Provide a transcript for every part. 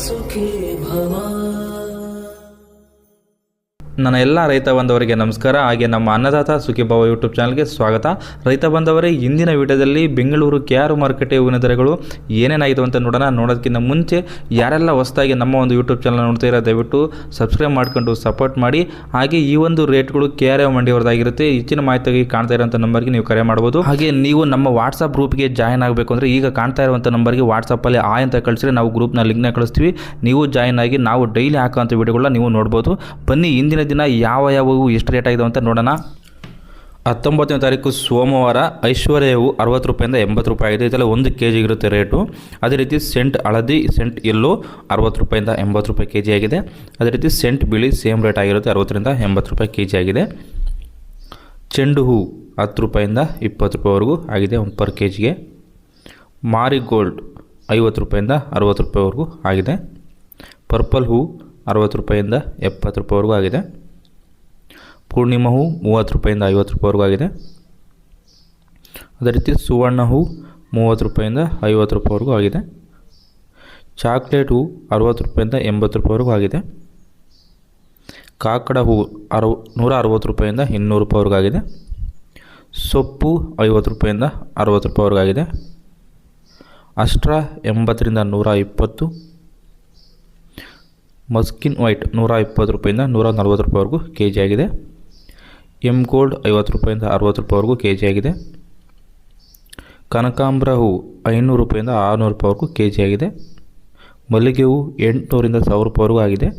ಸುಖೀ ಭವ. ನನ್ನ ಎಲ್ಲ ರೈತ ಬಂದವರಿಗೆ ನಮಸ್ಕಾರ. ಹಾಗೆ ನಮ್ಮ ಅನ್ನದಾತ ಸುಖೀಭವ ಯೂಟ್ಯೂಬ್ ಚಾನಲ್ಗೆ ಸ್ವಾಗತ. ರೈತ ಬಂದವರೇ, ಇಂದಿನ ವಿಡಿಯೋದಲ್ಲಿ ಬೆಂಗಳೂರು KR ಮಾರುಕಟ್ಟೆ ಹೂವಿನ ದರಗಳು ಏನೇನಾಗಿದೆ ಅಂತ ನೋಡೋದಕ್ಕಿಂತ ಮುಂಚೆ ಯಾರೆಲ್ಲ ಹೊಸದಾಗಿ ನಮ್ಮ ಒಂದು ಯೂಟ್ಯೂಬ್ ಚಾನಲ್ ನೋಡ್ತಾ ಇರೋ ದಯವಿಟ್ಟು ಸಬ್ಸ್ಕ್ರೈಬ್ ಮಾಡ್ಕೊಂಡು ಸಪೋರ್ಟ್ ಮಾಡಿ. ಹಾಗೆ ಈ ಒಂದು ರೇಟ್ಗಳು KR ಮಂಡಿಯವರದಾಗಿರುತ್ತೆ. ಹೆಚ್ಚಿನ ಮಾಹಿತಿಗೆ ಕಾಣ್ತಾ ಇರೋಂಥ ನಂಬರ್ಗೆ ನೀವು ಕರೆ ಮಾಡ್ಬೋದು. ಹಾಗೆ ನೀವು ನಮ್ಮ ವಾಟ್ಸಪ್ ಗ್ರೂಪ್ಗೆ ಜಾಯ್ನ್ ಆಗಬೇಕು ಅಂದರೆ ಈಗ ಕಾಣ್ತಾ ಇರುವಂಥ ನಂಬರ್ಗೆ ವಾಟ್ಸಪ್ಪಲ್ಲಿ ಅಂತ ಕಳಿಸಿದ್ರೆ ನಾವು ಗ್ರೂಪ್ನ ಲಿಂಕ್ನ ಕಳಿಸ್ತೀವಿ. ನೀವು ಜಾಯ್ನ್ ಆಗಿ ನಾವು ಡೈಲಿ ಹಾಕೋಂಥ ವಿಡಿಯೋಗಳನ್ನ ನೀವು ನೋಡ್ಬೋದು. ಬನ್ನಿ ಇಂದಿನ ದಿನ ಯಾವ ಎಷ್ಟು ರೇಟ್ ಆಗಿದೆ ಅಂತ ನೋಡೋಣ. 19ನೇ ತಾರೀಕು ಸೋಮವಾರ ಐಶ್ವರ್ಯ ಹೂವು 60 ರೂಪಾಯಿಂದ 80 ರೂಪಾಯಿ ಆಗಿದೆ. ಇದೆಲ್ಲ 1 kg ಇರುತ್ತೆ ರೇಟು. ಅದೇ ರೀತಿ ಸೆಂಟ್ ಹಳದಿ, ಸೆಂಟ್ ಎಲ್ಲೋ 60 ರೂಪಾಯಿಂದ 80 ರೂಪಾಯಿ kg ಆಗಿದೆ. ಅದೇ ರೀತಿ ಸೆಂಟ್ ಬಿಳಿ ಸೇಮ್ ರೇಟ್ ಆಗಿರುತ್ತೆ, 60ರಿಂದ 80 ರೂಪಾಯಿ kg ಆಗಿದೆ. ಚೆಂಡು ಹೂ 10 ರೂಪಾಯಿಂದ 20 ರೂಪಾಯಿವರೆಗೂ ಆಗಿದೆ ಪರ್ kgಗೆ. ಮಾರಿಗೋಲ್ಡ್ 50 ರೂಪಾಯಿಂದ 60 ರೂಪಾಯಿವರೆಗೂ ಆಗಿದೆ. ಪರ್ಪಲ್ ಹೂ 60 ರೂಪಾಯಿಂದ 70 ರೂಪಾಯಿವರೆಗೂ ಆಗಿದೆ. ಪೂರ್ಣಿಮಾ ಹೂ 30 ರೂಪಾಯಿಂದ 50 ರೂಪಾಯಿವರೆಗೂ ಆಗಿದೆ. ಅದೇ ರೀತಿ ಸುವರ್ಣ ಹೂ 30 ರೂಪಾಯಿಂದ 50 ರೂಪಾಯಿವರೆಗೂ ಆಗಿದೆ. ಚಾಕ್ಲೇಟ್ ಹೂ 60 ರೂಪಾಯಿಂದ 80 ರೂಪಾಯಿವರೆಗೂ ಆಗಿದೆ. ಕಾಕಡ ಹೂ 160 ರೂಪಾಯಿಂದ 200 ರೂಪಾಯಿವರೆಗೂ ಆಗಿದೆ. ಸೊಪ್ಪು 50 ರೂಪಾಯಿಂದ 60 ರೂಪಾಯಿವರೆಗೂ ಆಗಿದೆ. ಅಸ್ಟ್ರಾ 80ರಿಂದ 120. ಮಸ್ಕಿನ್ ವೈಟ್ 120 ರೂಪಾಯಿಂದ 140 ರೂಪಾಯಿವರೆಗೂ kg ಆಗಿದೆ. ಎಮ್ ಗೋಲ್ಡ್ 50 ರೂಪಾಯಿಂದ 60 ರೂಪಾಯಿವರೆಗೂ kg ಆಗಿದೆ. ಕನಕಾಂಬರ ಹೂ 500 ರೂಪಾಯಿಂದ 600 ರೂಪಾಯಿವರೆಗೂ kg ಆಗಿದೆ. ಮಲ್ಲಿಗೆ ಹೂ 800ರಿಂದ 1000 ರೂಪಾಯಿವರೆಗೂ ಆಗಿದೆ.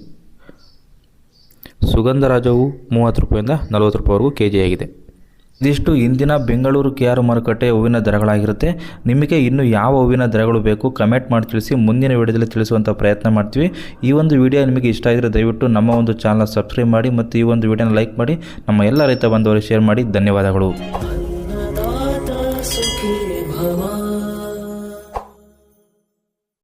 ಸುಗಂಧರಾಜ ಹೂ 30 ರೂಪಾಯಿಂದ 40 ರೂಪಾಯಿವರೆಗೂ kg ಆಗಿದೆ. ಇದಿಷ್ಟು ಇಂದಿನ ಬೆಂಗಳೂರು KR ಮಾರುಕಟ್ಟೆ ಹೂವಿನ ದರಗಳಾಗಿರುತ್ತೆ. ನಿಮಗೆ ಇನ್ನು ಯಾವ ಹೂವಿನ ದರಗಳು ಬೇಕು ಕಮೆಂಟ್ ಮಾಡಿ ತಿಳಿಸಿ. ಮುಂದಿನ ವಿಡಿಯೋದಲ್ಲಿ ತಿಳಿಸುವಂಥ ಪ್ರಯತ್ನ ಮಾಡ್ತೀವಿ. ಈ ಒಂದು ವಿಡಿಯೋ ನಿಮಗೆ ಇಷ್ಟ ಆಗಿದ್ರೆ ದಯವಿಟ್ಟು ನಮ್ಮ ಒಂದು ಚಾನಲ್ ಸಬ್ಸ್ಕ್ರೈಬ್ ಮಾಡಿ ಮತ್ತು ಈ ಒಂದು ವಿಡಿಯೋನ ಲೈಕ್ ಮಾಡಿ. ನಮ್ಮ ಎಲ್ಲ ರೈತ ಬಂಧುವರಿಗೆ ಶೇರ್ ಮಾಡಿ. ಧನ್ಯವಾದಗಳು. ಅನ್ನದಾತ ಸುಖೀ ಭವ.